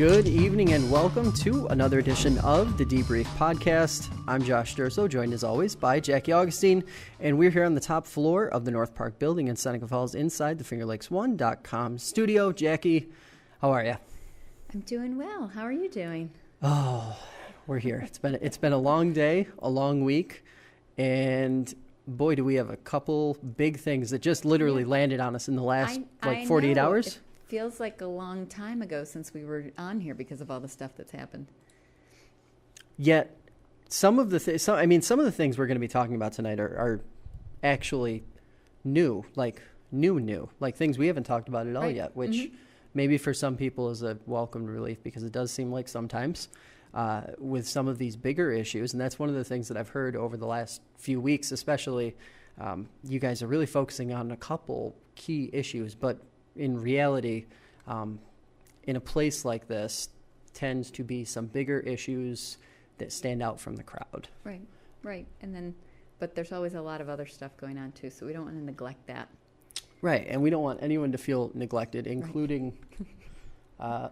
Good evening and welcome to another edition of the Debrief podcast. I'm Josh Durso, joined as always by Jackie Augustine, and we're here on the top floor of the North Park building in Seneca Falls inside the FingerLakes1.com studio. Jackie, how are you? I'm doing well. How are you doing? Oh, we're here. It's been a long day, a long week, and boy, do we have a couple big things that just literally landed on us in the last 48 hours. It feels like a long time ago since we were on here because of all the stuff that's happened. Yet, some of the things we're going to be talking about tonight are actually new, like things we haven't talked about at all yet, which maybe for some people is a welcome relief because it does seem like sometimes with some of these bigger issues, and that's one of the things that I've heard over the last few weeks, especially you guys are really focusing on a couple key issues, but in reality, in a place like this, tends to be some bigger issues that stand out from the crowd. Right. But there's always a lot of other stuff going on too, so we don't want to neglect that. Right, and we don't want anyone to feel neglected, including the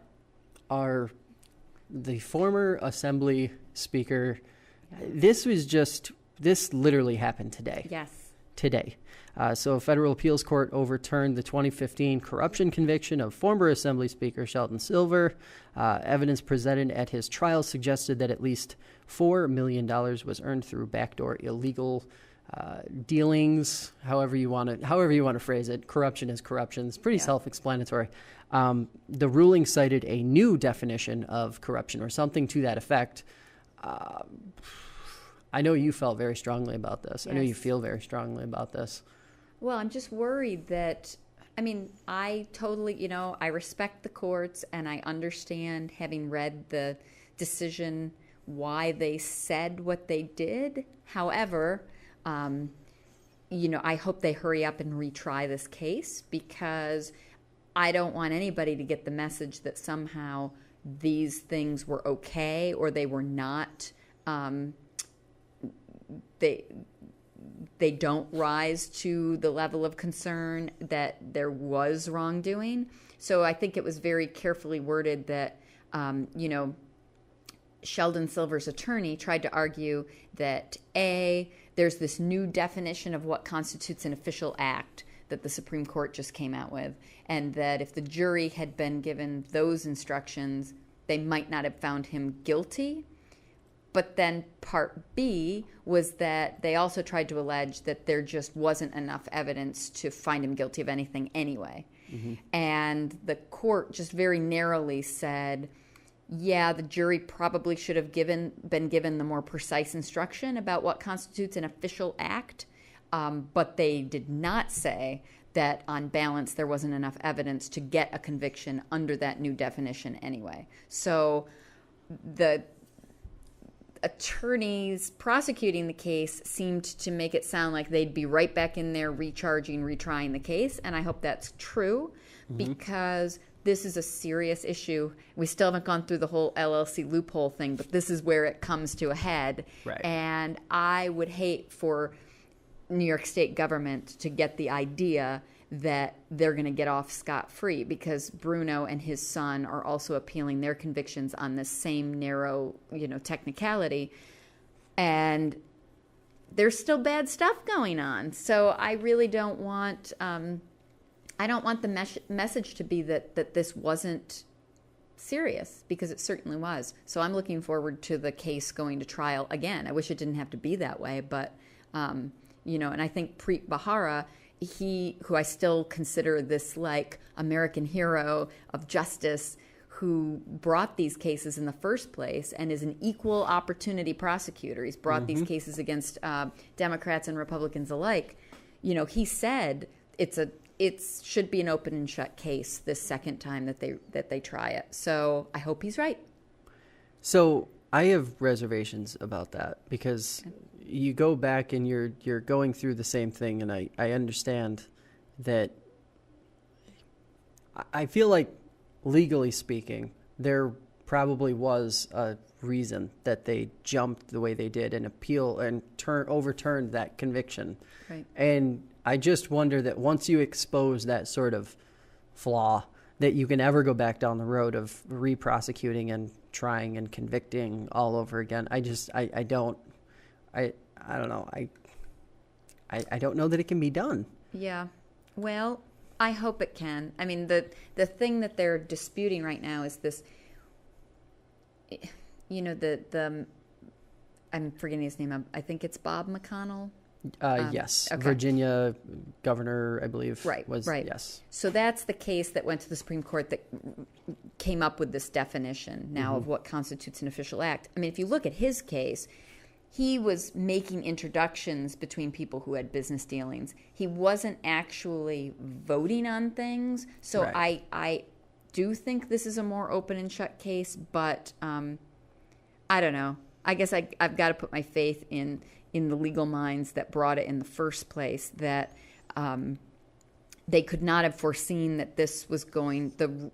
former Assembly Speaker. This literally happened today. Yes. Today. So a federal appeals court overturned the 2015 corruption conviction of former Assembly Speaker Sheldon Silver. Evidence presented at his trial suggested that at least $4 million was earned through backdoor illegal dealings, however you want to phrase it. Corruption is corruption. It's pretty self-explanatory. The ruling cited a new definition of corruption or something to that effect. I know you felt very strongly about this. Yes. I know you feel very strongly about this. Well, I'm just worried that, I totally, I respect the courts and I understand, having read the decision, why they said what they did. However, I hope they hurry up and retry this case because I don't want anybody to get the message that somehow these things were okay or they were not. They don't rise to the level of concern that there was wrongdoing. So I think it was very carefully worded that, Sheldon Silver's attorney tried to argue that, there's this new definition of what constitutes an official act that the Supreme Court just came out with, and that if the jury had been given those instructions, they might not have found him guilty. But then part B was that they also tried to allege that there just wasn't enough evidence to find him guilty of anything anyway. Mm-hmm. And the court just very narrowly said, the jury probably should have been given the more precise instruction about what constitutes an official act. But they did not say that on balance there wasn't enough evidence to get a conviction under that new definition anyway. So the attorneys prosecuting the case seemed to make it sound like they'd be right back in there retrying the case. And I hope that's true because this is a serious issue. We still haven't gone through the whole LLC loophole thing, but this is where it comes to a head. Right. And I would hate for New York State government to get the idea that they're going to get off scot-free because Bruno and his son are also appealing their convictions on this same narrow, technicality. And there's still bad stuff going on. So I really don't want, I don't want the message to be that this wasn't serious, because it certainly was. So I'm looking forward to the case going to trial again. I wish it didn't have to be that way, but, and I think Preet Bharara, who I still consider this like American hero of justice who brought these cases in the first place and is an equal opportunity prosecutor. He's brought these cases against Democrats and Republicans alike. He said it should be an open and shut case this second time that they try it. So I hope he's right. So I have reservations about that because you go back and you're going through the same thing, and I understand that. I feel like, legally speaking, there probably was a reason that they jumped the way they did and overturned that conviction. Right. And I just wonder that once you expose that sort of flaw, that you can ever go back down the road of re-prosecuting and trying and convicting all over again. I don't know. I don't know that it can be done. Yeah. Well, I hope it can. I mean, the thing that they're disputing right now is this, I'm forgetting his name. I think it's Bob McConnell. Yes. Okay. Virginia governor, I believe. Right. Yes. So that's the case that went to the Supreme Court that came up with this definition now of what constitutes an official act. I mean, if you look at his case, he was making introductions between people who had business dealings. He wasn't actually voting on things. So right. I do think this is a more open and shut case, but I don't know. I guess I've got to put my faith in the legal minds that brought it in the first place, that they could not have foreseen that the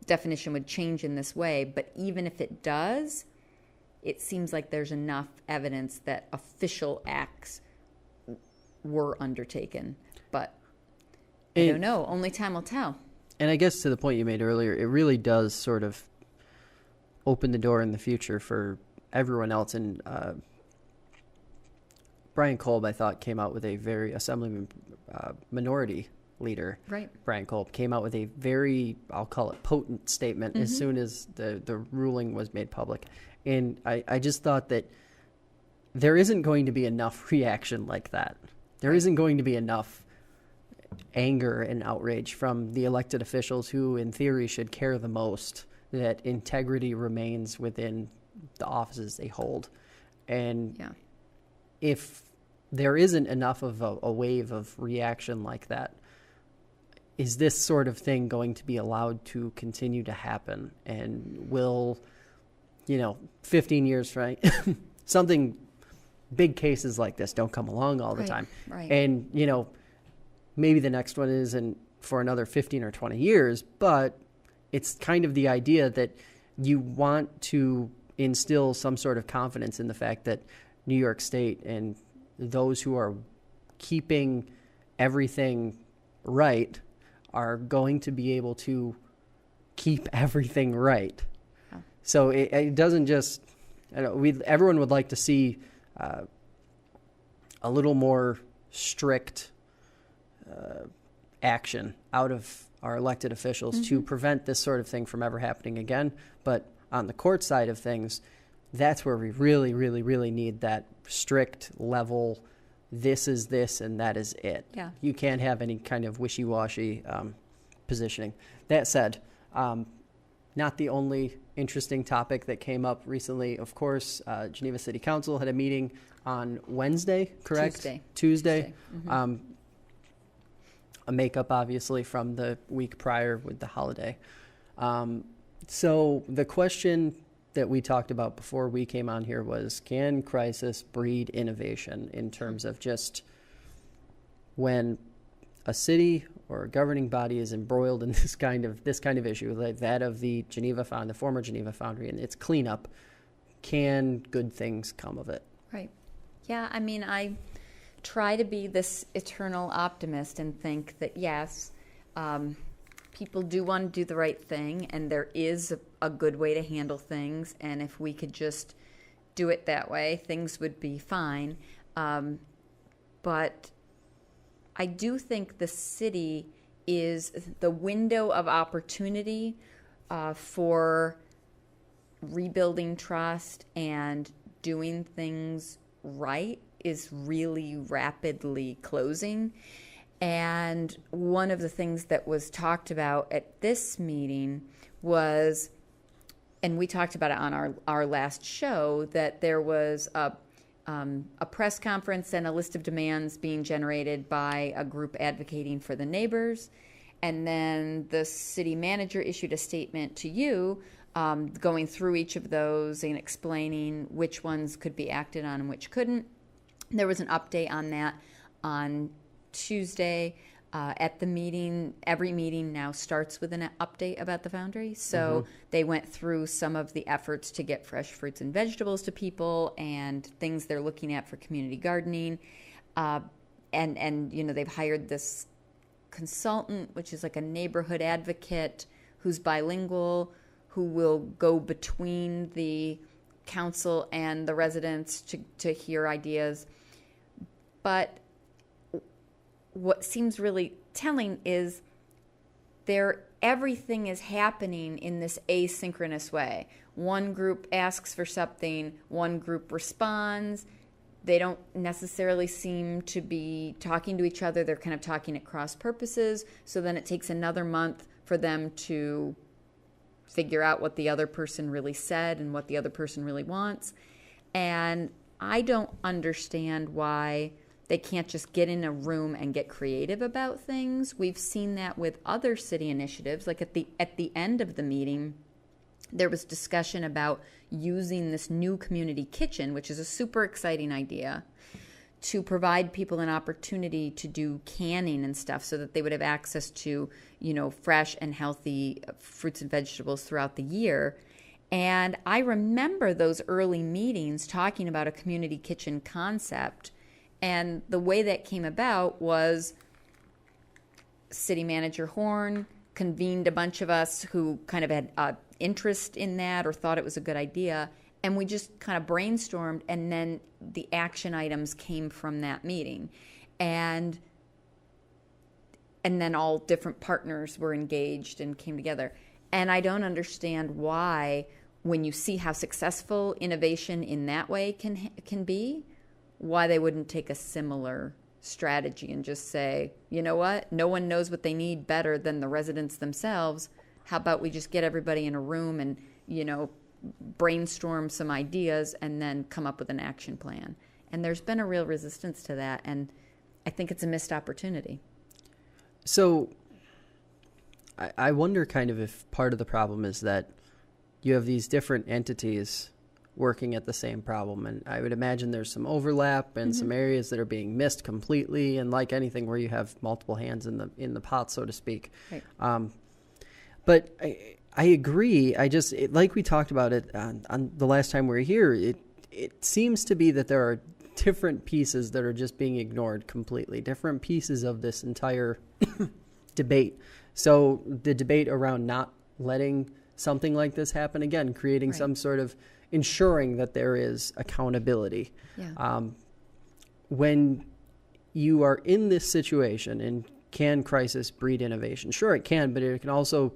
definition would change in this way. But even if it does, it seems like there's enough evidence that official acts were undertaken. But I don't know. Only time will tell. And I guess to the point you made earlier, it really does sort of open the door in the future for everyone else. And Brian Kolb, I thought, came out with Assemblyman minority leader, right? Brian Kolb came out with a very, I'll call it, potent statement as soon as the ruling was made public. And I just thought that there isn't going to be enough reaction like that. There isn't going to be enough anger and outrage from the elected officials who, in theory, should care the most that integrity remains within the offices they hold. And if there isn't enough of a wave of reaction like that, is this sort of thing going to be allowed to continue to happen? And will, 15 years, right? Something, big cases like this don't come along all the time. Right. And, maybe the next one isn't for another 15 or 20 years, but it's kind of the idea that you want to instill some sort of confidence in the fact that New York State and those who are keeping everything right are going to be able to keep everything right. Oh. So it doesn't just, everyone would like to see a little more strict action out of our elected officials to prevent this sort of thing from ever happening again. But on the court side of things, that's where we really, really, really need that strict level. This is this and that is it. Yeah. You can't have any kind of wishy-washy positioning. That said, not the only interesting topic that came up recently. Of course, Geneva City Council had a meeting on Wednesday, correct? Tuesday. Mm-hmm. A makeup, obviously, from the week prior with the holiday. So the question that we talked about before we came on here was, can crisis breed innovation in terms of just when a city or a governing body is embroiled in this kind of issue, like that of the the former Geneva Foundry, and its cleanup, can good things come of it? Right. Yeah, I mean, I try to be this eternal optimist and think that, yes, people do want to do the right thing, and there is a good way to handle things, and if we could just do it that way, things would be fine. But I do think the city is the window of opportunity for rebuilding trust and doing things right is really rapidly closing. And one of the things that was talked about at this meeting was, and we talked about it on our last show, that there was a press conference and a list of demands being generated by a group advocating for the neighbors. And then the city manager issued a statement to you going through each of those and explaining which ones could be acted on and which couldn't. There was an update on that on Tuesday at the meeting. Every meeting now starts with an update about the Foundry. So they went through some of the efforts to get fresh fruits and vegetables to people and things they're looking at for community gardening. And they've hired this consultant, which is like a neighborhood advocate who's bilingual, who will go between the council and the residents to hear ideas. But what seems really telling is everything is happening in this asynchronous way. One group asks for something, one group responds. They don't necessarily seem to be talking to each other. They're kind of talking at cross purposes. So then it takes another month for them to figure out what the other person really said and what the other person really wants. And I don't understand why they can't just get in a room and get creative about things. We've seen that with other city initiatives. Like at the end of the meeting, there was discussion about using this new community kitchen, which is a super exciting idea, to provide people an opportunity to do canning and stuff so that they would have access to, fresh and healthy fruits and vegetables throughout the year. And I remember those early meetings talking about a community kitchen concept. And the way that came about was City Manager Horn convened a bunch of us who kind of had interest in that or thought it was a good idea, and we just kind of brainstormed, and then the action items came from that meeting. And then all different partners were engaged and came together. And I don't understand why, when you see how successful innovation in that way can be, why they wouldn't take a similar strategy and just say, you know what, no one knows what they need better than the residents themselves. How about we just get everybody in a room and, brainstorm some ideas and then come up with an action plan? And there's been a real resistance to that, and I think it's a missed opportunity. So I wonder kind of if part of the problem is that you have these different entities working at the same problem. And I would imagine there's some overlap and some areas that are being missed completely. And like anything where you have multiple hands in the pot, so to speak. Right. But I agree. Like we talked about it on the last time we were here, it seems to be that there are different pieces that are just being ignored completely, different pieces of this entire debate. So the debate around not letting something like this happen again, creating some sort of ensuring that there is accountability. Yeah. When you are in this situation, and can crisis breed innovation? Sure, it can, but it can also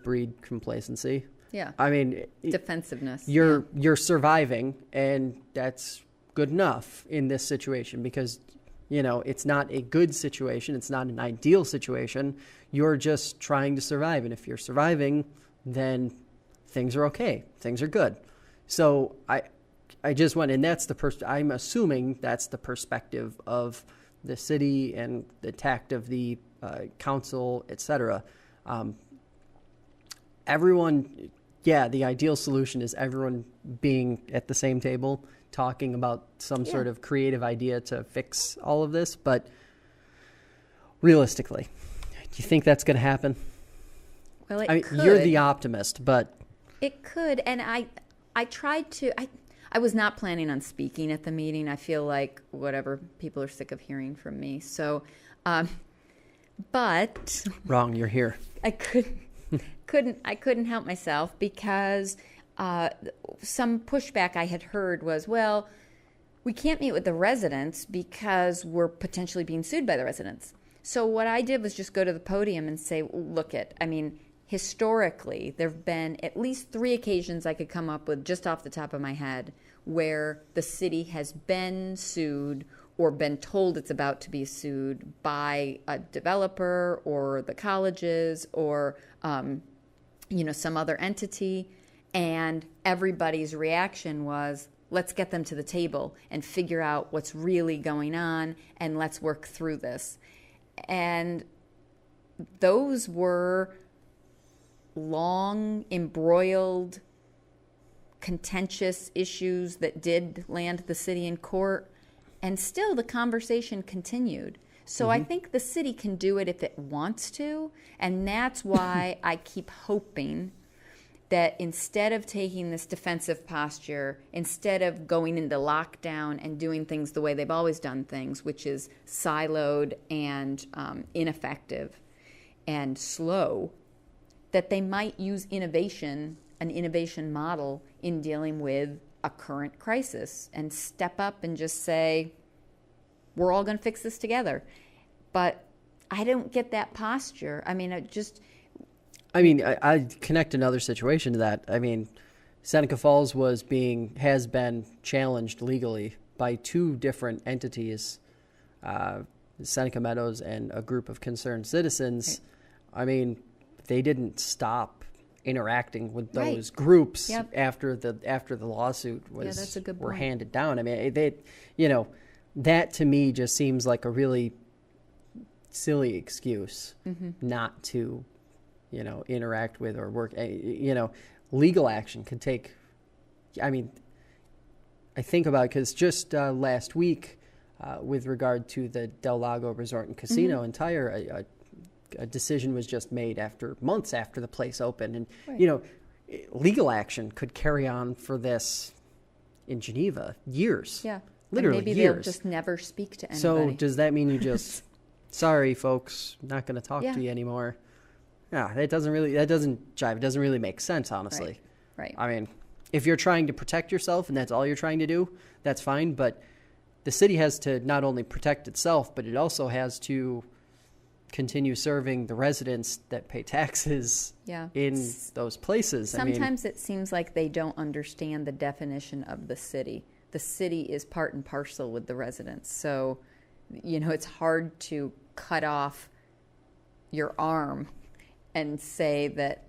breed complacency. Yeah. I mean, defensiveness. You're surviving, and that's good enough in this situation because, it's not a good situation. It's not an ideal situation. You're just trying to survive. And if you're surviving, then things are okay. Things are good. So I just went, and that's I'm assuming that's the perspective of the city and the tact of the council, et cetera. Everyone, the ideal solution is everyone being at the same table, talking about some sort of creative idea to fix all of this. But realistically, do you think that's going to happen? Well, it could. You're the optimist, but it could. And I tried to. I was not planning on speaking at the meeting. I feel like whatever, people are sick of hearing from me. So, but wrong. You're here. I couldn't help myself because some pushback I had heard was, well, we can't meet with the residents because we're potentially being sued by the residents. So what I did was just go to the podium and say, historically, there have been at least 3 occasions I could come up with just off the top of my head where the city has been sued or been told it's about to be sued by a developer or the colleges or some other entity, and everybody's reaction was, let's get them to the table and figure out what's really going on, and let's work through this. And those were long, embroiled, contentious issues that did land the city in court, and still the conversation continued. So I think the city can do it if it wants to, and that's why I keep hoping that instead of taking this defensive posture, instead of going into lockdown and doing things the way they've always done things, which is siloed and ineffective and slow that they might use innovation, an innovation model in dealing with a current crisis, and step up and just say, we're all going to fix this together. But I don't get that posture. I mean, I connect another situation to that. I mean, Seneca Falls has been challenged legally by two different entities, Seneca Meadows and a group of concerned citizens. Right. I mean, they didn't stop interacting with those groups after the lawsuit were handed down. I mean, that to me just seems like a really silly excuse not to, interact with or work. Legal action could take. I mean, I think about it because just last week, with regard to the Del Lago Resort and Casino a decision was just made months after the place opened, and legal action could carry on for this in Geneva years. Yeah, literally maybe years. They'll just never speak to anybody. So does that mean you just, sorry folks, not going to talk to you anymore? Yeah, that doesn't jive. It doesn't really make sense, honestly. Right. I mean, if you're trying to protect yourself and that's all you're trying to do, that's fine. But the city has to not only protect itself, but it also has to continue serving the residents that pay taxes in those places. Sometimes it seems like they don't understand the definition of the city. The city is part and parcel with the residents. So, it's hard to cut off your arm and say that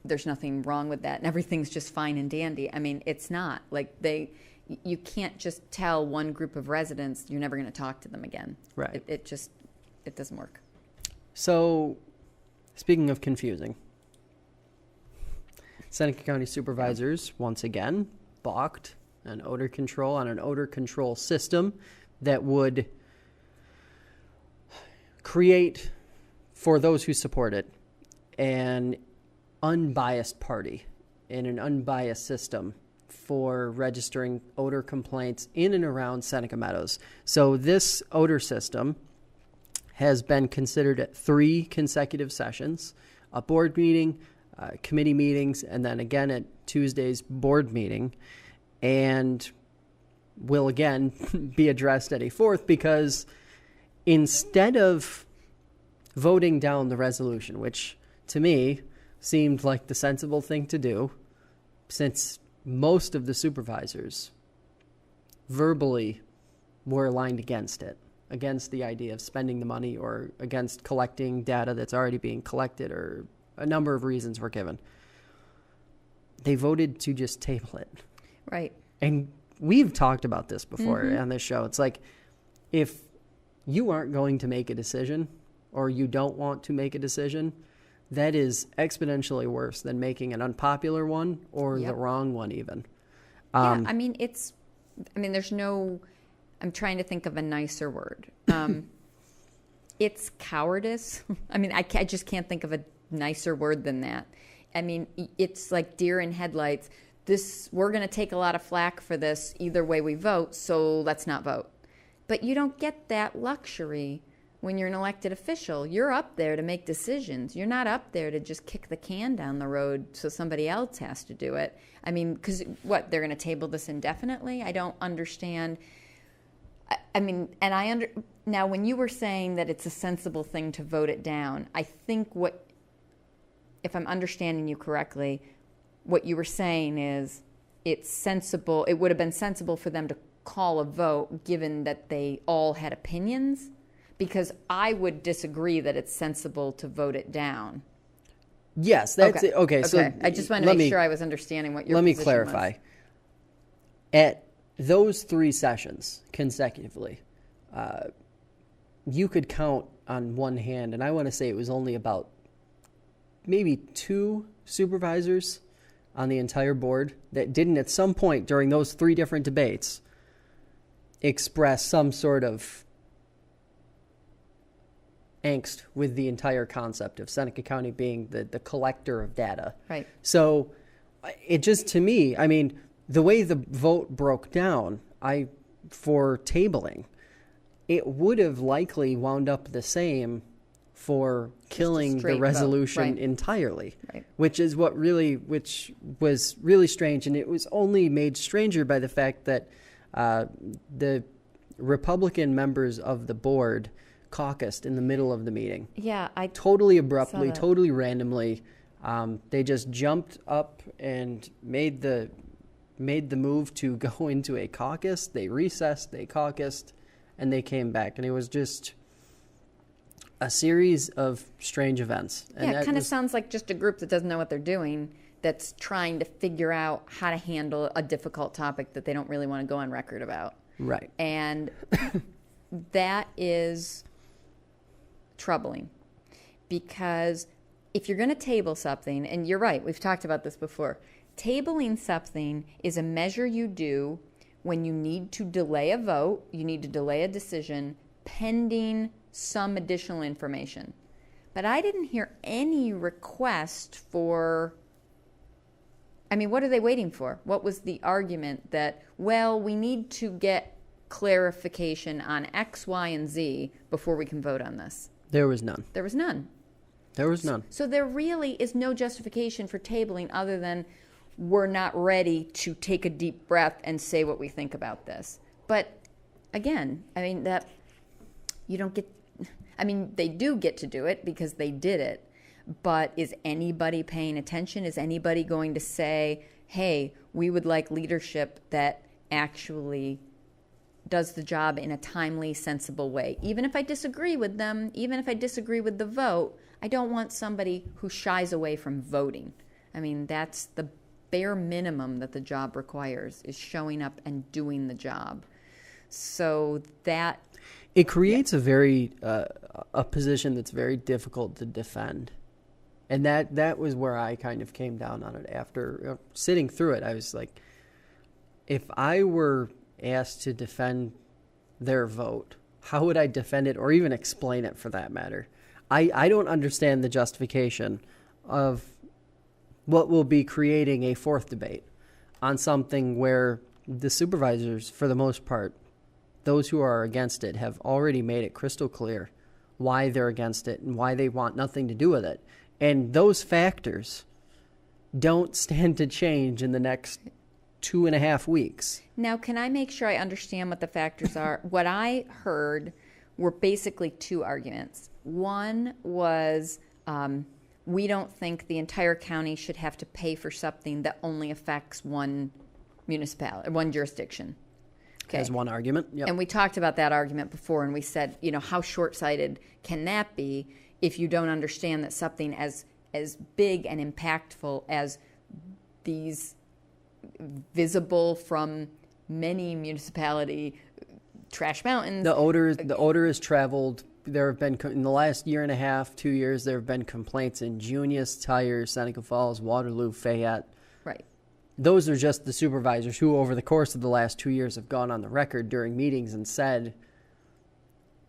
there's nothing wrong with that and everything's just fine and dandy. I mean, it's not. Like, you can't just tell one group of residents you're never going to talk to them again. Right. It doesn't work. So, speaking of confusing, Seneca County supervisors once again balked on an odor control system that would create, for those who support it, an unbiased party and an unbiased system for registering odor complaints in and around Seneca Meadows. So this odor system has been considered at 3 consecutive sessions, a board meeting, committee meetings, and then again at Tuesday's board meeting, and will again be addressed at a 4th because instead of voting down the resolution, which to me seemed like the sensible thing to do, since most of the supervisors verbally were aligned against it, against the idea of spending the money or against collecting data that's already being collected, or a number of reasons were given. They voted to just table it. Right. And we've talked about this before on this show. It's like, if you aren't going to make a decision or you don't want to make a decision, that is exponentially worse than making an unpopular one or the wrong one even. I'm trying to think of a nicer word. It's cowardice. I mean, I just can't think of a nicer word than that. I mean, it's like deer in headlights. We're going to take a lot of flack for this either way we vote, so let's not vote. But you don't get that luxury when you're an elected official. You're up there to make decisions. You're not up there to just kick the can down the road so somebody else has to do it. I mean, because they're going to table this indefinitely? I don't understand. Now when you were saying that it's a sensible thing to vote it down, I think if I'm understanding you correctly, what you were saying is it's sensible. It would have been sensible for them to call a vote given that they all had opinions, because I would disagree that it's sensible to vote it down. Yes, that's it. Okay, so I just wanted to make sure I was understanding what your position was. Let me clarify. At those 3 sessions consecutively, you could count on one hand, and I want to say it was only about maybe 2 supervisors on the entire board that didn't at some point during those 3 different debates express some sort of angst with the entire concept of Seneca County being the collector of data. Right. So it just, to me, I mean, the way the vote broke down, for tabling, it would have likely wound up the same for killing the resolution entirely, which was really strange. And it was only made stranger by the fact that the Republican members of the board caucused in the middle of the meeting. Yeah, totally abruptly, totally randomly. They just jumped up and made the move to go into a caucus. They recessed, they caucused, and they came back. And it was just a series of strange events. And it kind of sounds like just a group that doesn't know what they're doing, that's trying to figure out how to handle a difficult topic that they don't really want to go on record about. Right. And that is troubling, because if you're going to table something, and you're right, we've talked about this before, tabling something is a measure you do when you need to delay a vote, you need to delay a decision pending some additional information. But I didn't hear any request for, what are they waiting for? What was the argument that, well, we need to get clarification on X, Y, and Z before we can vote on this? There was none. There was none. There was none. So there really is no justification for tabling other than we're not ready to take a deep breath and say what we think about this. But again, that you don't get, they do get to do it because they did it. But is anybody paying attention? Is anybody going to say, hey, we would like leadership that actually does the job in a timely, sensible way? Even if I disagree with them, even if I disagree with the vote, I don't want somebody who shies away from voting. That's the bare minimum that the job requires, is showing up and doing the job. So that... It creates a position that's very difficult to defend. And that was where I kind of came down on it after sitting through it. I was like, if I were asked to defend their vote, how would I defend it, or even explain it for that matter? I don't understand the justification of what will be creating a fourth debate on something where the supervisors, for the most part, those who are against it, have already made it crystal clear why they're against it and why they want nothing to do with it. And those factors don't stand to change in the next 2.5 weeks. Now, can I make sure I understand what the factors are? What I heard were basically two arguments. One was we don't think the entire county should have to pay for something that only affects one municipality, one jurisdiction. Okay. As one argument. Yep. And we talked about that argument before, and we said, how short-sighted can that be if you don't understand that something as big and impactful as these visible from many municipality trash mountains. The odor has traveled. There have been, in the last 1.5, 2 years, there have been complaints in Junius, Tyers, Seneca Falls, Waterloo, Fayette. Right. Those are just the supervisors who, over the course of the last 2 years, have gone on the record during meetings and said,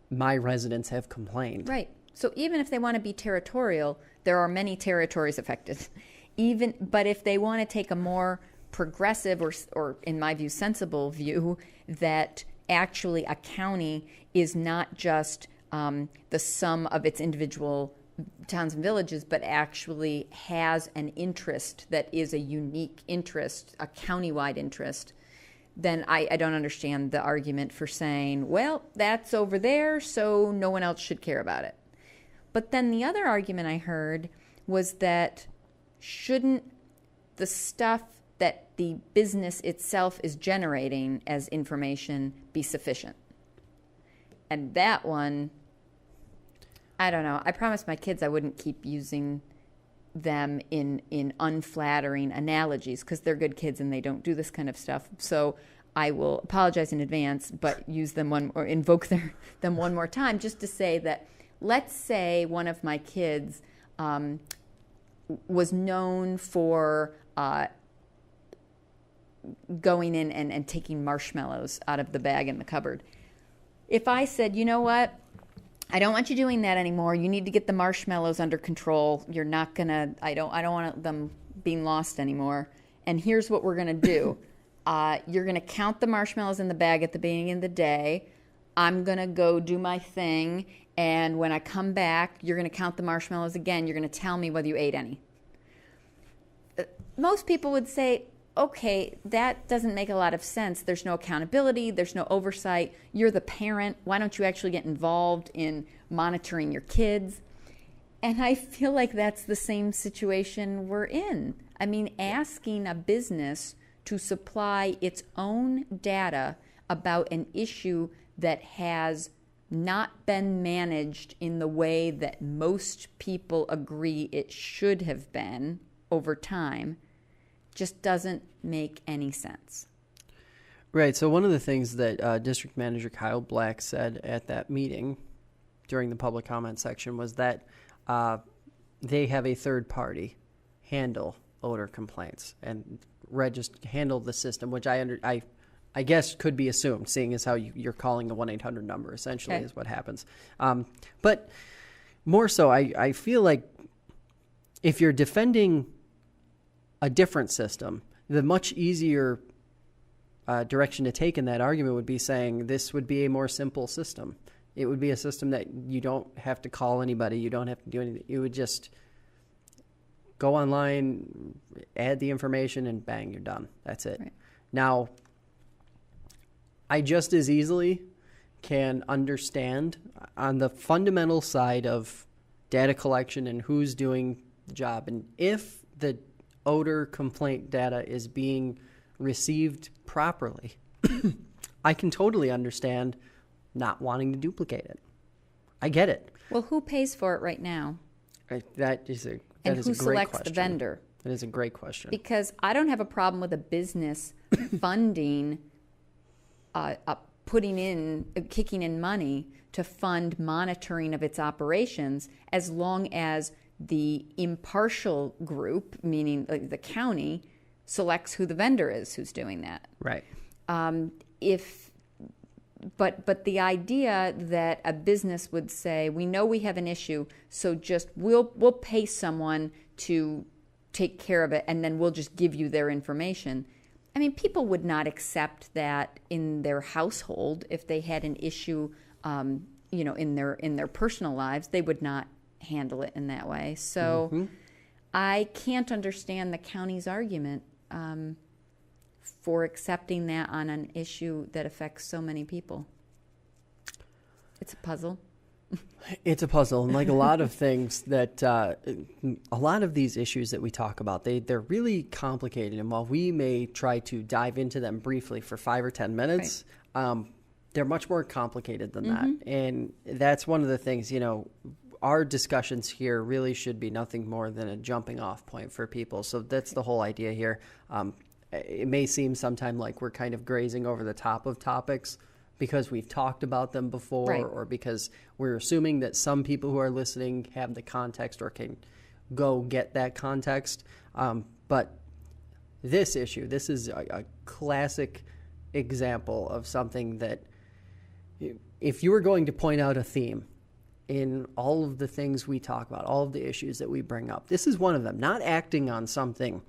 my residents have complained. Right. So even if they want to be territorial, there are many territories affected. But if they want to take a more progressive or in my view, sensible view that actually a county is not just the sum of its individual towns and villages, but actually has an interest that is a unique interest, a countywide interest, then I don't understand the argument for saying, well, that's over there, so no one else should care about it. But then the other argument I heard was that shouldn't the stuff that the business itself is generating as information be sufficient? And that one, I don't know. I promised my kids I wouldn't keep using them in unflattering analogies because they're good kids and they don't do this kind of stuff. So I will apologize in advance, but use them invoke them one more time just to say that, let's say one of my kids was known for going in and taking marshmallows out of the bag in the cupboard. If I said, you know what, I don't want you doing that anymore. You need to get the marshmallows under control. You're not gonna. I don't want them being lost anymore. And here's what we're gonna do. You're gonna count the marshmallows in the bag at the beginning of the day. I'm gonna go do my thing, And when I come back, you're going to count the marshmallows again. You're going to tell me whether you ate any. Most people would say, okay, that doesn't make a lot of sense. There's no accountability. There's no oversight. You're the parent. Why don't you actually get involved in monitoring your kids? And I feel like that's the same situation we're in. I mean, asking a business to supply its own data about an issue that has not been managed in the way that most people agree it should have been over time just doesn't make any sense. Right. So one of the things that District Manager Kyle Black said at that meeting during the public comment section was that they have a third party handle odor complaints and handle the system, which I guess could be assumed, seeing as how you're calling the 1-800 number essentially is what happens. But more so, I feel like if you're defending a different system, the much easier direction to take in that argument would be saying this would be a more simple system. It would be a system that you don't have to call anybody. You don't have to do anything. You would just go online, add the information, and bang, you're done. That's it. Right. Now, I just as easily can understand on the fundamental side of data collection and who's doing the job. And if the odor complaint data is being received properly, I can totally understand not wanting to duplicate it. I get it. Well, who pays for it right now? That is a great question. And who selects the vendor? That is a great question. Because I don't have a problem with a business funding, kicking in money to fund monitoring of its operations, as long as the impartial group, meaning like the county, selects who the vendor is who's doing that. Right. But the idea that a business would say, we know we have an issue, so just we'll pay someone to take care of it, and then we'll just give you their information. I mean, people would not accept that in their household if they had an issue, in their personal lives. They would not handle it in that way. So I can't understand the county's argument for accepting that on an issue that affects so many people. It's a puzzle. It's a puzzle. And like a lot of things that, a lot of these issues that we talk about, they're really complicated. And while we may try to dive into them briefly for 5 or 10 minutes, they're much more complicated than that. And that's one of the things, our discussions here really should be nothing more than a jumping off point for people. So that's the whole idea here. It may seem sometime like we're kind of grazing over the top of topics because we've talked about them before, or because we're assuming that some people who are listening have the context or can go get that context. But this issue, this is a classic example of something that if you were going to point out a theme in all of the things we talk about, all of the issues that we bring up, this is one of them. Not acting on something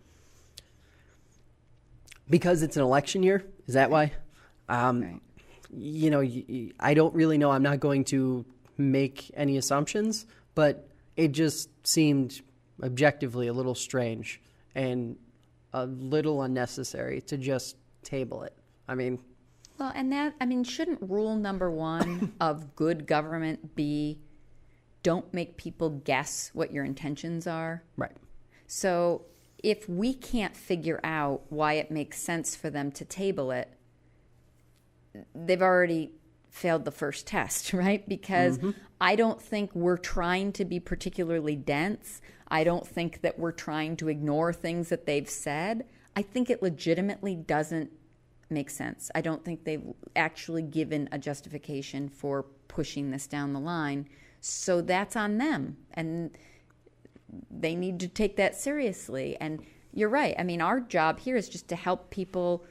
because it's an election year. Is that why? I don't really know. I'm not going to make any assumptions, but it just seemed objectively a little strange and a little unnecessary to just table it. Shouldn't rule number one of good government be don't make people guess what your intentions are? Right. So if we can't figure out why it makes sense for them to table it, they've already failed the first test, right? Because I don't think we're trying to be particularly dense. I don't think that we're trying to ignore things that they've said. I think it legitimately doesn't make sense. I don't think they've actually given a justification for pushing this down the line. So that's on them. And they need to take that seriously. And you're right. Our job here is just to help people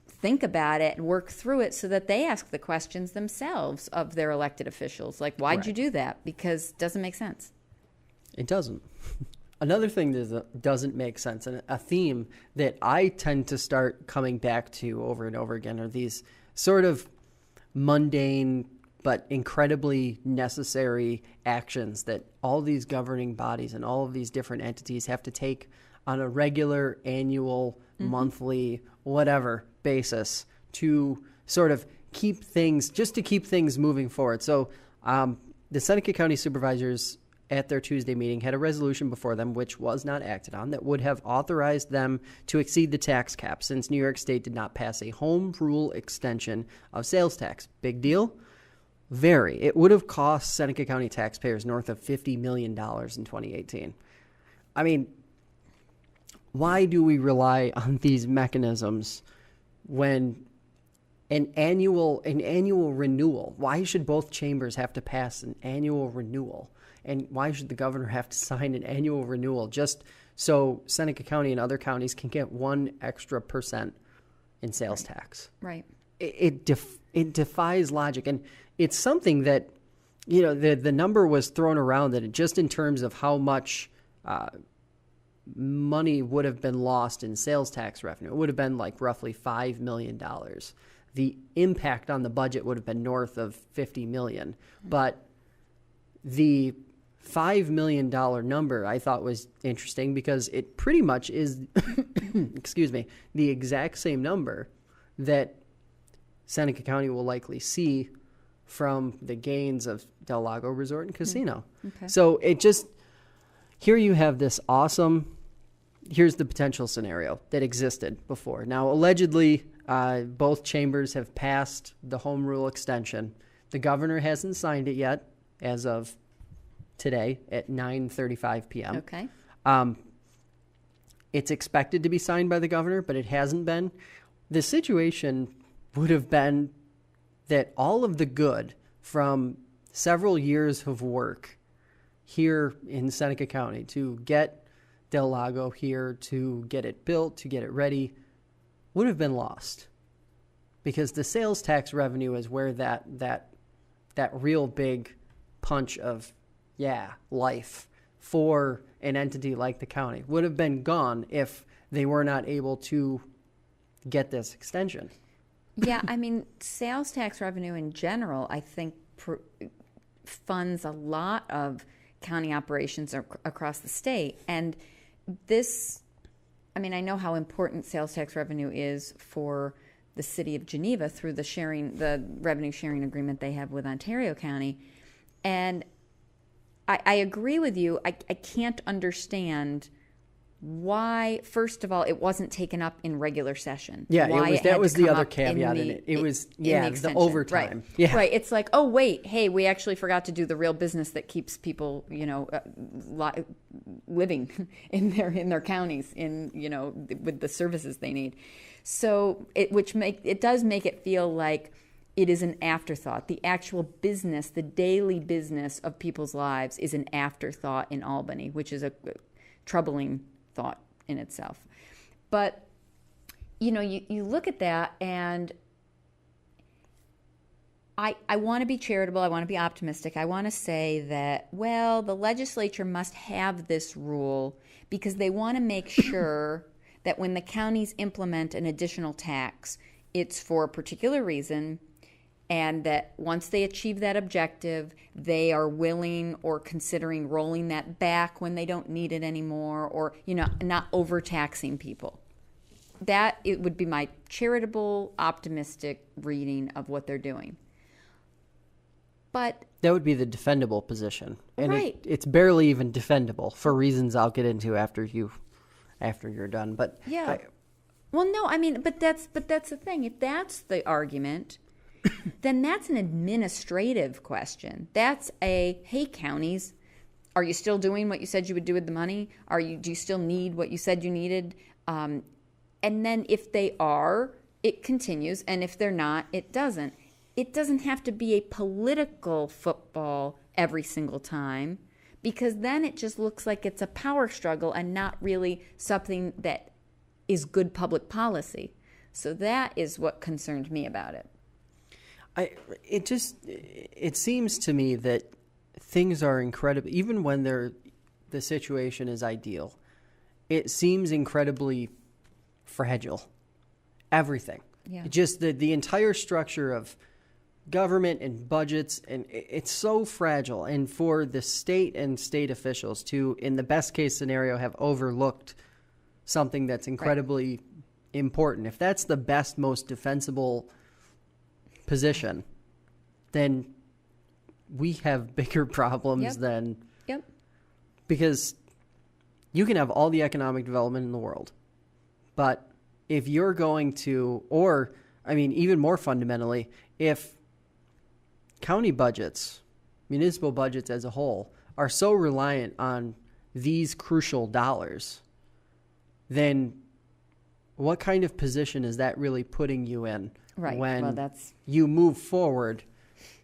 think about it and work through it so that they ask the questions themselves of their elected officials. Like, why'd you do that? Because it doesn't make sense. It doesn't. Another thing that doesn't make sense, and a theme that I tend to start coming back to over and over again, are these sort of mundane, but incredibly necessary actions that all these governing bodies and all of these different entities have to take on a regular, annual, monthly, whatever basis to sort of keep things moving forward. So the Seneca County Supervisors at their Tuesday meeting had a resolution before them, which was not acted on, that would have authorized them to exceed the tax cap since New York State did not pass a home rule extension of sales tax. Big deal? Very. It would have cost Seneca County taxpayers north of $50 million in 2018. I mean, why do we rely on these mechanisms when an annual renewal? Why should both chambers have to pass an annual renewal? And why should the governor have to sign an annual renewal just so Seneca County and other counties can get 1 extra % in sales tax? Right. It defies logic. And it's something that, the number was thrown around that just in terms of how much money would have been lost in sales tax revenue, it would have been like roughly $5 million. The impact on the budget would have been north of $50 million. But the $5 million number I thought was interesting because it pretty much is, the exact same number that Seneca County will likely see from the gains of Del Lago Resort and Casino. Okay. So here you have this here's the potential scenario that existed before. Now, allegedly, both chambers have passed the home rule extension. The governor hasn't signed it yet as of today at 9:35 p.m. Okay. It's expected to be signed by the governor, but it hasn't been. The situation would have been that all of the good from several years of work here in Seneca County to get Del Lago here, to get it built, to get it ready, would have been lost. Because the sales tax revenue is where that real big punch of life for an entity like the county would have been gone if they were not able to get this extension. Yeah, I mean, sales tax revenue in general, I think, funds a lot of county operations across the state. And this, I mean, I know how important sales tax revenue is for the city of Geneva through the revenue sharing agreement they have with Ontario County. And I agree with you. I can't understand why, first of all, it wasn't taken up in regular session. Yeah, that was the other caveat in it. It was, the overtime. Right. Yeah. Right. It's like, oh, wait, hey, we actually forgot to do the real business that keeps people, living in their counties, with the services they need. So it does make it feel like it is an afterthought. The actual business, the daily business of people's lives is an afterthought in Albany, which is a troubling thought in itself. But, you look at that, and I want to be charitable. I want to be optimistic. I want to say that, well, the legislature must have this rule because they want to make sure that when the counties implement an additional tax, it's for a particular reason, and that once they achieve that objective, they are willing or considering rolling that back when they don't need it anymore, or, not overtaxing people. That it would be my charitable, optimistic reading of what they're doing. But that would be the defendable position. And right. It's barely even defendable for reasons I'll get into after you're done. But yeah. But that's the thing. If that's the argument, then that's an administrative question. That's hey, counties, are you still doing what you said you would do with the money? Do you still need what you said you needed? And then if they are, it continues. And if they're not, it doesn't. It doesn't have to be a political football every single time, because then it just looks like it's a power struggle and not really something that is good public policy. So that is what concerned me about it. It seems to me that things are incredible, even when the situation is ideal. It seems incredibly fragile. Everything. Yeah. Just the entire structure of government and budgets, and it's so fragile. And for the state and state officials to, in the best case scenario, have overlooked something that's incredibly important. If that's the best, most defensible position, then we have bigger problems than... Yep. Because you can have all the economic development in the world, but if you're going to, or, I mean, even more fundamentally, if county budgets, municipal budgets as a whole, are so reliant on these crucial dollars, then what kind of position is that really putting you in when you move forward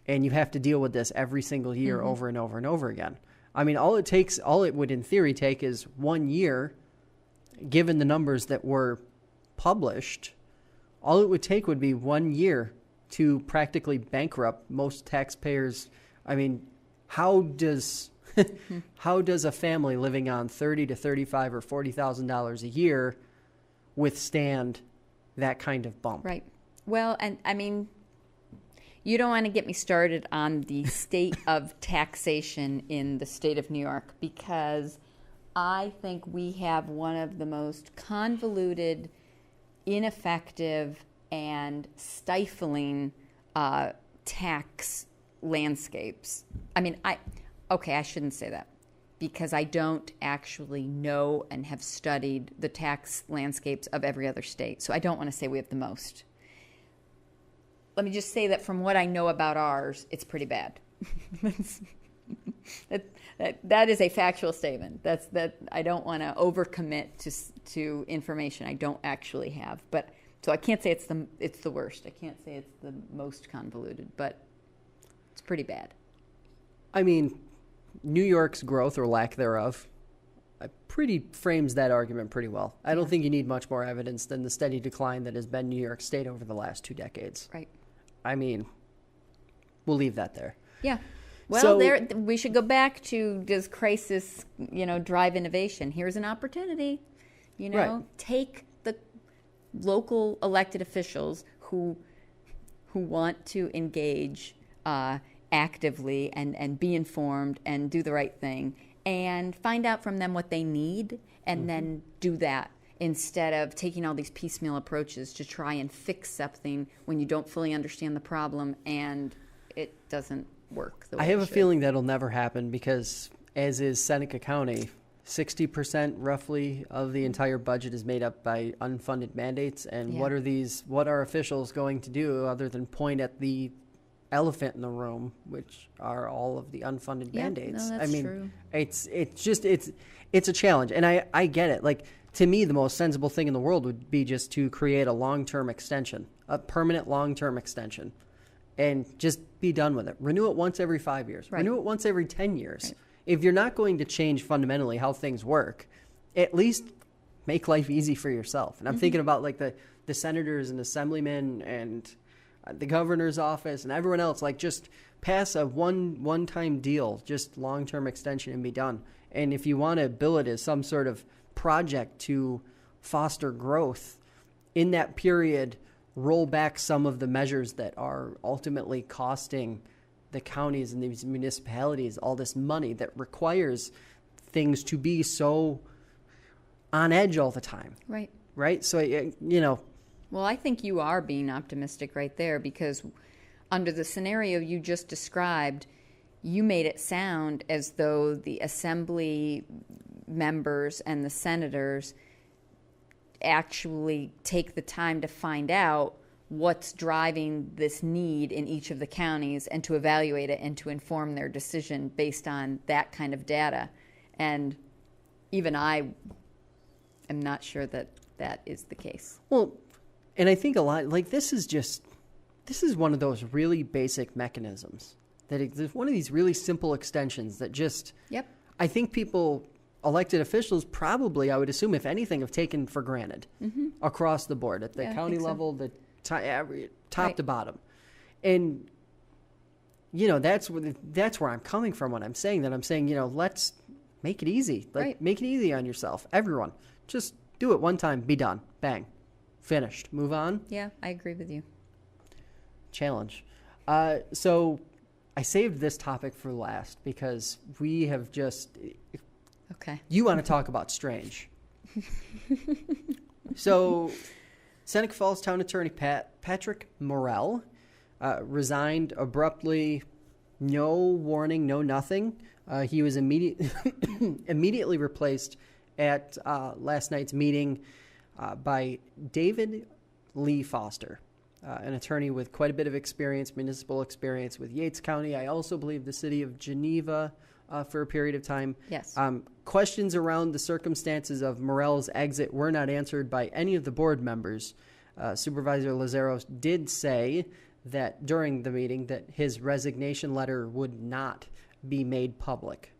and you have to deal with this every single year over and over and over again? I mean, all it would in theory take is 1 year, given the numbers that were published, all it would take would be 1 year to practically bankrupt most taxpayers. I mean, how does a family living on $30,000 to $35,000 or $40,000 a year withstand that kind of bump? Right. Well, and I mean, you don't want to get me started on the state of taxation in the state of New York, because I think we have one of the most convoluted, ineffective, and stifling tax landscapes. I mean, I shouldn't say that, because I don't actually know and have studied the tax landscapes of every other state. So I don't want to say we have the most. Let me just say that from what I know about ours, it's pretty bad. That is a factual statement. That I don't want to overcommit to information I don't actually have. But so I can't say it's the worst. I can't say it's the most convoluted, but it's pretty bad. I mean, New York's growth or lack thereof frames that argument pretty well. I don't think you need much more evidence than the steady decline that has been New York State over the last 2 decades. Right. I mean, we'll leave that there. Yeah. Well, we should go back to, does crisis, drive innovation? Here's an opportunity. Take the local elected officials who want to engage actively and be informed and do the right thing, and find out from them what they need, and then do that, instead of taking all these piecemeal approaches to try and fix something when you don't fully understand the problem and it doesn't work the way I have it a should. feeling that'll never happen, because, as is Seneca County, 60% roughly of the entire budget is made up by unfunded mandates. And what are officials going to do other than point at the elephant in the room, which are all of the unfunded mandates? No, that's true. It's a challenge. And I get it. Like, to me, the most sensible thing in the world would be just to create a long-term extension, a permanent long-term extension, and just be done with it. Renew it once every 5 years. Right. Renew it once every 10 years. Right. If you're not going to change fundamentally how things work, at least make life easy for yourself. And I'm thinking about like the senators and assemblymen and the governor's office and everyone else, like, just pass a one-time deal, just long-term extension, and be done. And if you want to bill it as some sort of project to foster growth, in that period, roll back some of the measures that are ultimately costing the counties and these municipalities all this money, that requires things to be so on edge all the time. Right. Right? So, Well, I think you are being optimistic right there, because under the scenario you just described, you made it sound as though the assembly members and the senators actually take the time to find out what's driving this need in each of the counties, and to evaluate it and to inform their decision based on that kind of data. And even I am not sure that that is the case. Well, and I think a lot, like, this is one of those really basic mechanisms, that it's one of these really simple extensions that just, I think people, elected officials, probably, I would assume, if anything, have taken for granted across the board, at the county level, the top to bottom. And, that's where I'm coming from when I'm saying that. I'm saying, let's make it easy. Make it easy on yourself. Everyone. Just do it one time, be done. Bang. Finished. Move on. Yeah, I agree with you. Challenge. So I saved this topic for last because we have just... Okay. You want to talk about strange. So Seneca Falls Town Attorney Patrick Morrell resigned abruptly, no warning, no nothing. He was immediately replaced at last night's meeting by David Lee Foster, an attorney with quite a bit of experience, municipal experience with Yates County. I also believe the city of Geneva for a period of time. Yes. Questions around the circumstances of Morrell's exit were not answered by any of the board members. Supervisor Lazaros did say that during the meeting that his resignation letter would not be made public.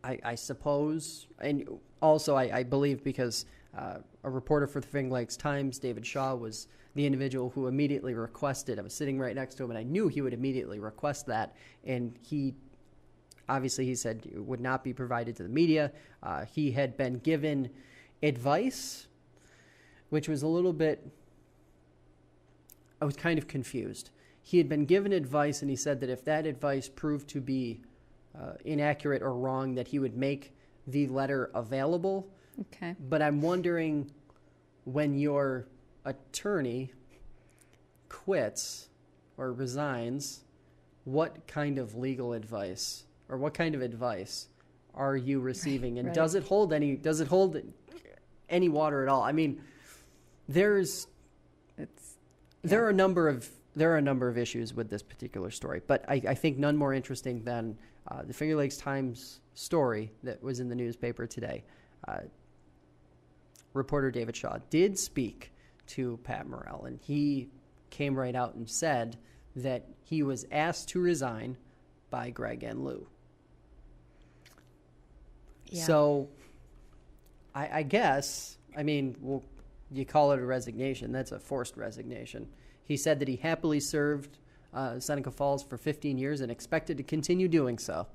I suppose, and also I believe because a reporter for the Finger Lakes Times, David Shaw, was the individual who immediately requested. I was sitting right next to him, and I knew he would immediately request that. And he said it would not be provided to the media. He had been given advice, which was a little bit, I was kind of confused. He had been given advice, and he said that if that advice proved to be inaccurate or wrong, that he would make the letter available. Okay. But I'm wondering, when your attorney quits or resigns, what kind of legal advice or what kind of advice are you receiving? And right. does it hold any water at all? I mean, there are a number of issues with this particular story, but I think none more interesting than the Finger Lakes Times story that was in the newspaper today. Reporter David Shaw did speak to Pat Morrell, and he came right out and said that he was asked to resign by Greg and Lou. Yeah. So I guess, I mean, well, you call it a resignation. That's a forced resignation. He said that he happily served Seneca Falls for 15 years and expected to continue doing so.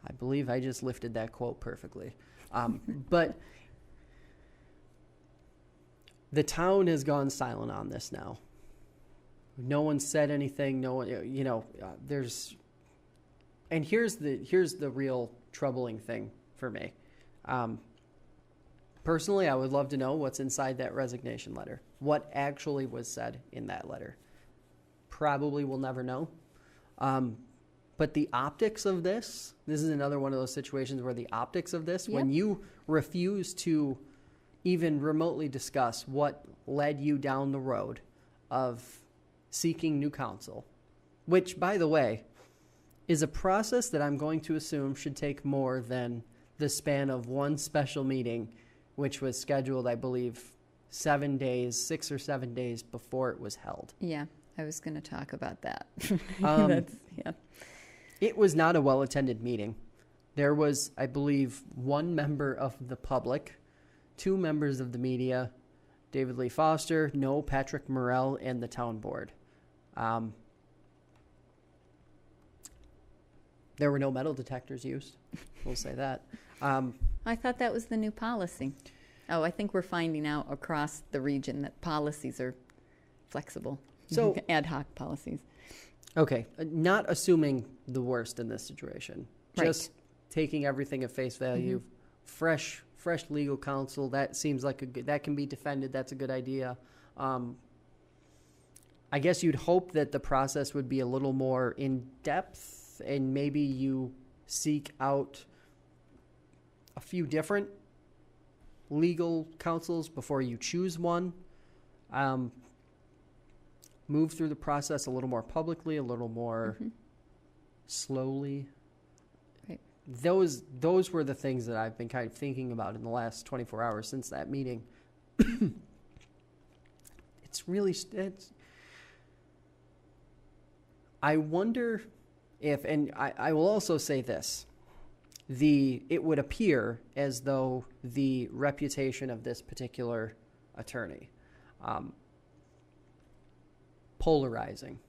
I believe I just lifted that quote perfectly. But the town has gone silent on this now. No one said anything. No one, there's, and here's the real troubling thing for me. Personally, I would love to know what's inside that resignation letter. What actually was said in that letter? Probably we'll never know. But the optics of this is another one of those situations where the optics of this, when you refuse to even remotely discuss what led you down the road of seeking new counsel, which, by the way, is a process that I'm going to assume should take more than the span of one special meeting, which was scheduled, I believe, 6 or 7 days before it was held. Yeah, I was going to talk about that. It was not a well-attended meeting. There was, I believe, one member of the public, 2 members of the media, David Lee Foster, Patrick Morrell, and the town board. There were no metal detectors used. We'll say that. I thought that was the new policy. Oh, I think we're finding out across the region that policies are flexible. So ad hoc policies. Okay, not assuming the worst in this situation. Right. Just taking everything at face value. Fresh legal counsel, that seems like that can be defended. That's a good idea. I guess you'd hope that the process would be a little more in depth, and maybe you seek out a few different legal counsels before you choose one. Move through the process a little more publicly, a little more slowly. Right. Those were the things that I've been kind of thinking about in the last 24 hours since that meeting. I wonder if, and I will also say this, it would appear as though the reputation of this particular attorney, polarizing,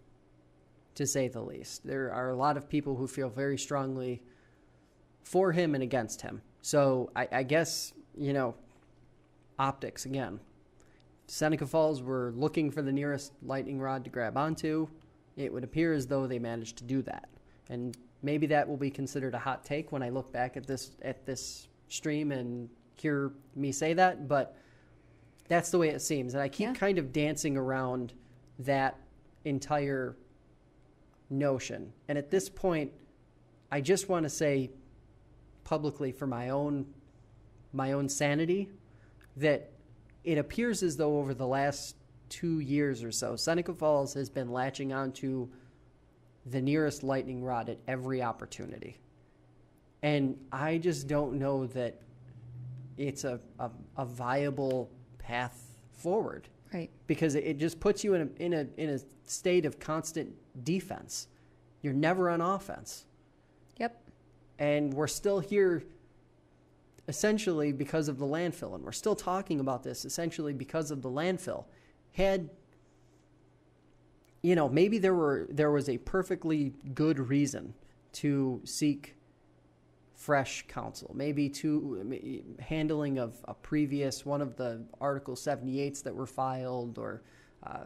to say the least. There are a lot of people who feel very strongly for him and against him. So I guess, optics again. Seneca Falls were looking for the nearest lightning rod to grab onto, it would appear as though they managed to do that. And maybe that will be considered a hot take when I look back at this stream and hear me say that, but that's the way it seems. And I keep kind of dancing around that entire notion. And at this point, I just want to say publicly for my own sanity that it appears as though over the last 2 years or so, Seneca Falls has been latching onto the nearest lightning rod at every opportunity. And I just don't know that it's a viable path forward. Right. Because it just puts you in a state of constant defense. You're never on offense. Yep. And we're still here essentially because of the landfill, and we're still talking about this essentially because of the landfill. Had, maybe there was a perfectly good reason to seek fresh counsel, maybe to handling of a previous one of the Article 78s that were filed, or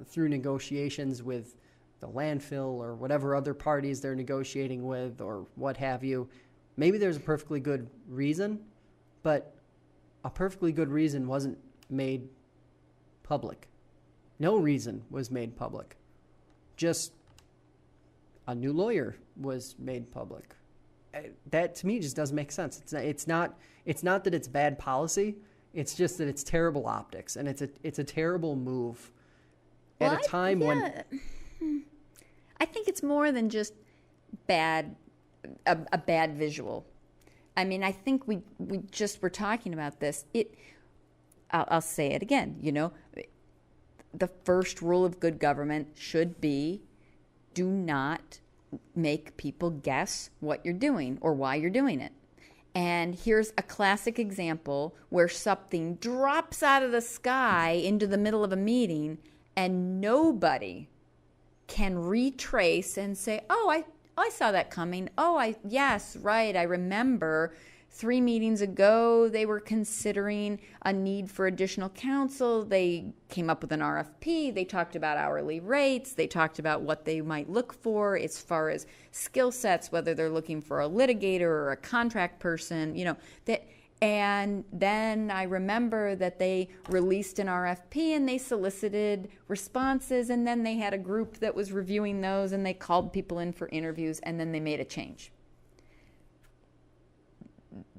through negotiations with the landfill or whatever other parties they're negotiating with, or what have you. Maybe there's a perfectly good reason, but a perfectly good reason wasn't made public. No reason was made public. Just a new lawyer was made public. That to me just doesn't make sense. It's not that it's bad policy. It's just that it's terrible optics, and it's a terrible move at a time when I think it's more than just a bad visual. I mean, I think we just were talking about this. I'll say it again. The first rule of good government should be: do not make people guess what you're doing or why you're doing it. And here's a classic example where something drops out of the sky into the middle of a meeting, and nobody can retrace and say, oh, I saw that coming. Oh, yes, right. I remember 3 meetings ago, they were considering a need for additional counsel. They came up with an RFP. They talked about hourly rates. They talked about what they might look for as far as skill sets, whether they're looking for a litigator or a contract person, And then I remember that they released an RFP and they solicited responses, and then they had a group that was reviewing those, and they called people in for interviews, and then they made a change.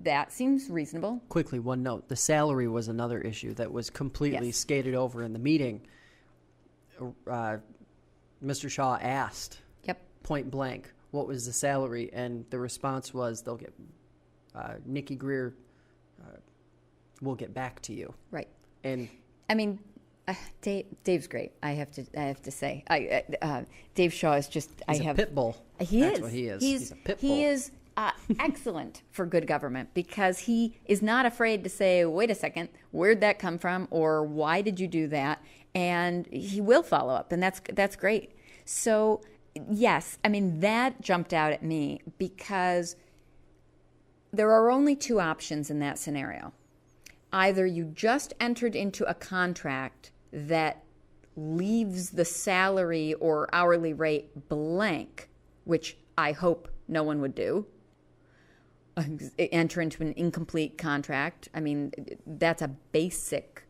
That seems reasonable. Quickly, one note. The salary was another issue that was completely skated over in the meeting. Mr. Shaw asked point blank, what was the salary? And the response was, they'll get Nikki Greer we'll get back to you. Right. And I mean, Dave's great. I have to say, Dave Shaw is just. He's a pit bull. That's what he is. He's a pit bull. He is excellent for good government, because he is not afraid to say, "Wait a second, where'd that come from?" or "Why did you do that?" And he will follow up, and that's great. So yes, I mean, that jumped out at me because there are only 2 options in that scenario. Either you just entered into a contract that leaves the salary or hourly rate blank, which I hope no one would do. Enter into an incomplete contract. I mean, that's a basic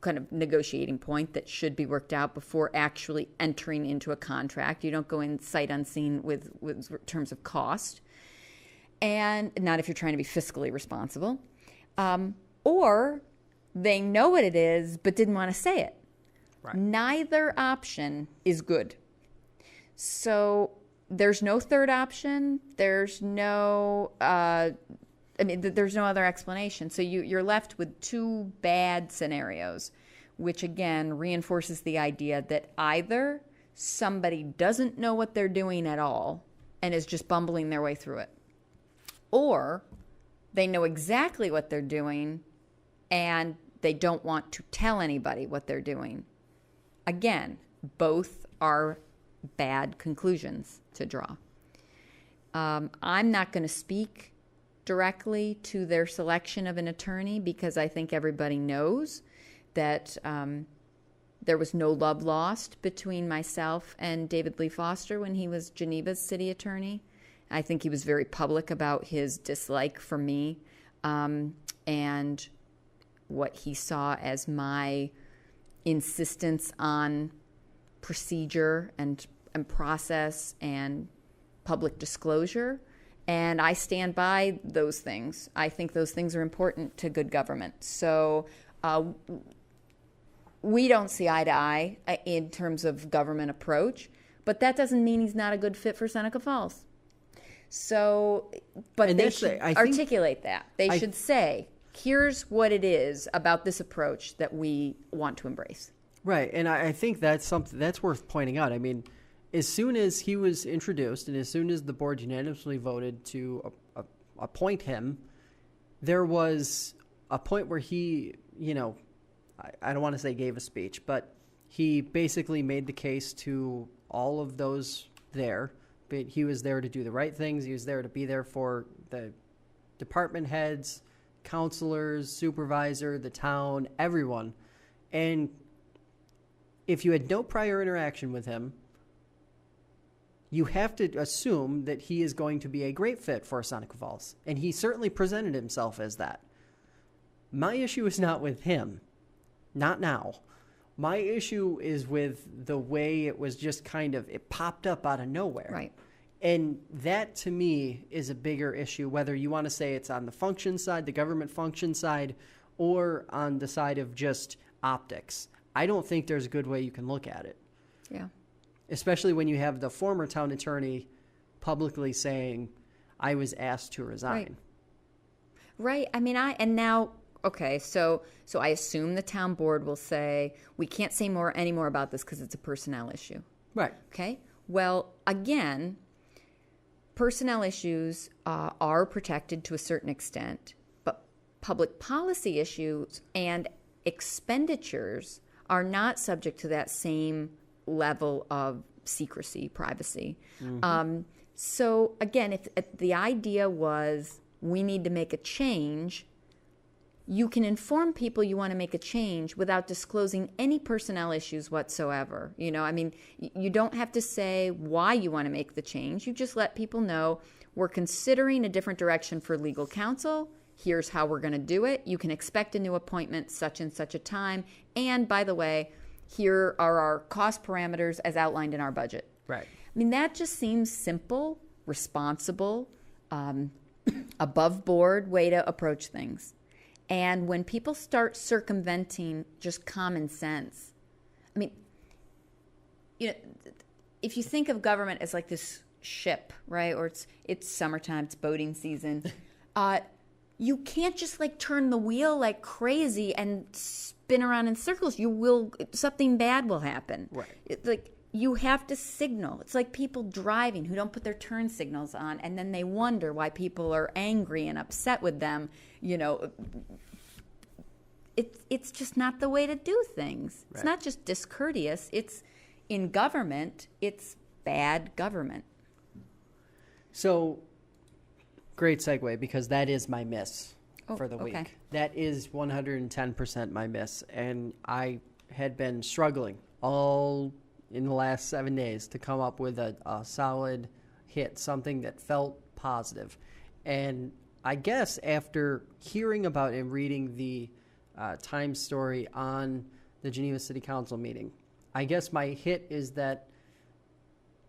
kind of negotiating point that should be worked out before actually entering into a contract. You don't go in sight unseen with terms of cost. And not if you're trying to be fiscally responsible. Or they know what it is but didn't want to say it. Right. Neither option is good. So there's no third option. There's no there's no other explanation. So you're left with 2 bad scenarios, which again reinforces the idea that either somebody doesn't know what they're doing at all and is just bumbling their way through it, or they know exactly what they're doing and they don't want to tell anybody what they're doing. Again, both are bad conclusions to draw. I'm not going to speak directly to their selection of an attorney because I think everybody knows that there was no love lost between myself and David Lee Foster when he was Geneva's city attorney. I think he was very public about his dislike for me and what he saw as my insistence on procedure and process and public disclosure. And I stand by those things. I think those things are important to good government. So we don't see eye to eye in terms of government approach, but that doesn't mean he's not a good fit for Seneca Falls. So, but they should articulate that. They should say, here's what it is about this approach that we want to embrace. Right, and I think that's something that's worth pointing out. I mean, as soon as he was introduced and as soon as the board unanimously voted to appoint him, there was a point where he, I don't want to say gave a speech, but he basically made the case to all of those there. But he was there to do the right things. He was there to be there for the department heads, counselors, supervisor, the town, everyone. And if you had no prior interaction with him, you have to assume that he is going to be a great fit for Seneca Falls. And he certainly presented himself as that. My issue is not with him. Not now. My issue is with the way it was just it popped up out of nowhere. Right. And that, to me, is a bigger issue, whether you want to say it's on the function side, the government function side, or on the side of just optics. I don't think there's a good way you can look at it. Yeah. Especially when you have the former town attorney publicly saying, I was asked to resign. Right. I mean, okay, so I assume the town board will say, we can't say any more about this because it's a personnel issue. Right. Okay. Well, again, personnel issues are protected to a certain extent, but public policy issues and expenditures are not subject to that same level of secrecy, privacy. Mm-hmm. So again, if the idea was we need to make a change, you can inform people you want to make a change without disclosing any personnel issues whatsoever. You don't have to say why you want to make the change. You just let people know we're considering a different direction for legal counsel. Here's how we're going to do it. You can expect a new appointment such and such a time. And by the way, here are our cost parameters as outlined in our budget. Right. I mean, that just seems simple, responsible, above board way to approach things. And when people start circumventing just common sense, I mean, if you think of government as like this ship, right? Or it's summertime, it's boating season. You can't just turn the wheel like crazy and spin around in circles. Something bad will happen. Right. You have to signal. It's like people driving who don't put their turn signals on, and then they wonder why people are angry and upset with them. It's just not the way to do things. Right. It's not just discourteous. It's in government. It's bad government. So, great segue, because that is my miss for the week. Okay. That is 110% my miss, and I had been struggling all in the last 7 days to come up with a solid hit, something that felt positive. And I guess after hearing about and reading the Times story on the Geneva City Council meeting, I guess my hit is that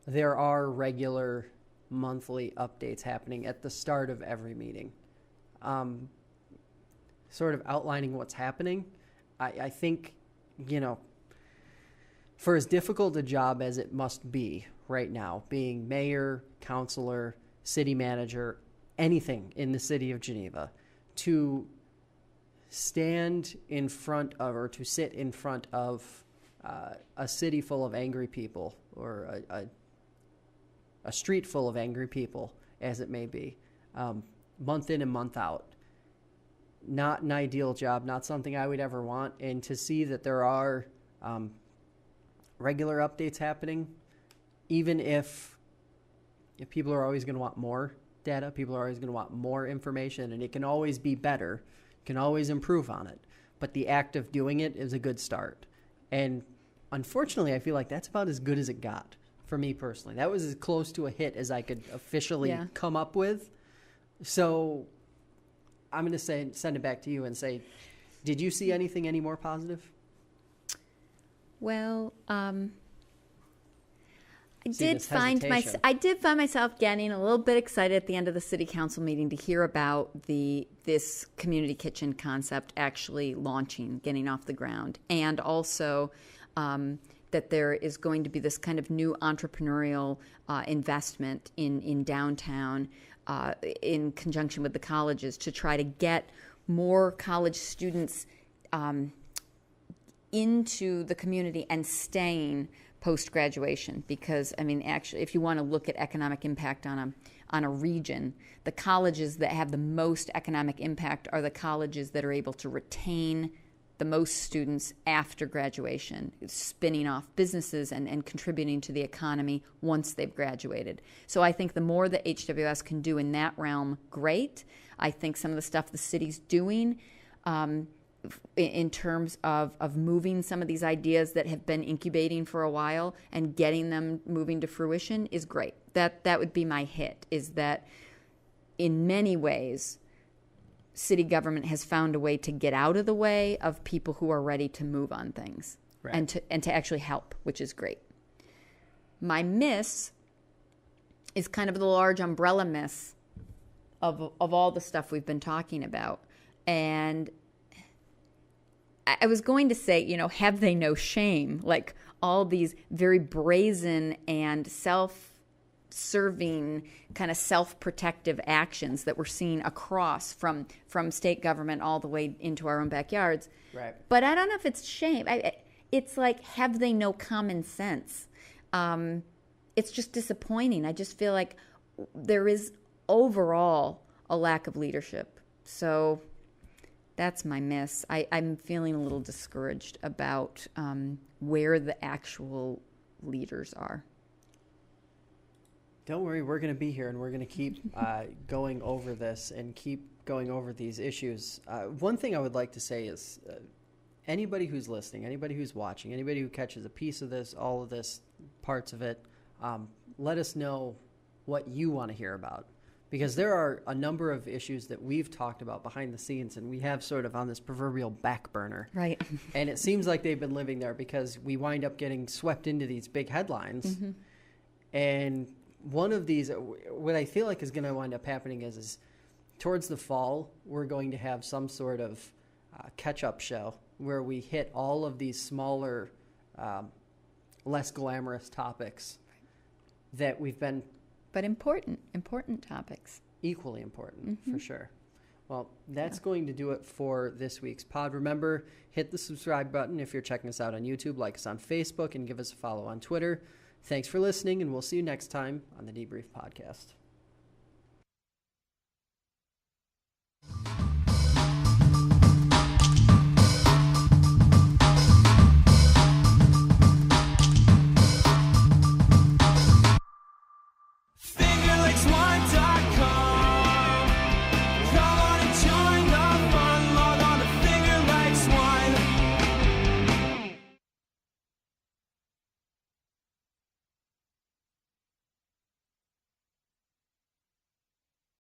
there are regular monthly updates happening at the start of every meeting, sort of outlining what's happening. I think, for as difficult a job as it must be right now, being mayor, councilor, city manager, anything in the city of Geneva, to stand in front of or to sit in front of a city full of angry people, or a street full of angry people, as it may be, month in and month out. Not an ideal job, not something I would ever want. And to see that there are regular updates happening, even if people are always going to want more data, people are always going to want more information, and it can always be better, can always improve on it. but the act of doing it is a good start. And unfortunately, I feel like that's about as good as it got for me personally. That was as close to a hit as I could officially come up with. So I'm going to send it back to you and say, did you see anything any more positive? Well, I did find myself getting a little bit excited at the end of the city council meeting to hear about this community kitchen concept actually launching, getting off the ground, and also that there is going to be this kind of new entrepreneurial investment in downtown in conjunction with the colleges to try to get more college students into the community and staying post-graduation. Because, I mean, actually, if you want to look at economic impact on a region, the colleges that have the most economic impact are the colleges that are able to retain the most students after graduation, spinning off businesses and contributing to the economy once they've graduated. So I think the more that HWS can do in that realm, great. I think some of the stuff the city's doing in terms of moving some of these ideas that have been incubating for a while and getting them moving to fruition is great. That would be my hit, is that in many ways, city government has found a way to get out of the way of people who are ready to move on things, right, and to actually help, which is great. My miss is kind of the large umbrella miss of all the stuff we've been talking about. And I was going to say, have they no shame? Like all these very brazen and self-serving kind of self-protective actions that we're seeing across from state government all the way into our own backyards. Right. But I don't know if it's shame. It's like, have they no common sense? It's just disappointing. I just feel like there is overall a lack of leadership. So that's my miss. I'm feeling a little discouraged about where the actual leaders are. Don't worry, we're going to be here, and we're going to keep going over this and keep going over these issues. One thing I would like to say is anybody who's listening, anybody who's watching, anybody who catches a piece of this, all of this, parts of it, let us know what you want to hear about. Because there are a number of issues that we've talked about behind the scenes, and we have sort of on this proverbial back burner. Right. And it seems like they've been living there because we wind up getting swept into these big headlines. Mm-hmm. And one of these, what I feel like is going to wind up happening is towards the fall, we're going to have some sort of catch-up show where we hit all of these smaller, less glamorous topics that we've been... But important topics. Equally important, for sure. Well, that's going to do it for this week's pod. Remember, hit the subscribe button if you're checking us out on YouTube, like us on Facebook, and give us a follow on Twitter. Thanks for listening, and we'll see you next time on the Debrief Podcast.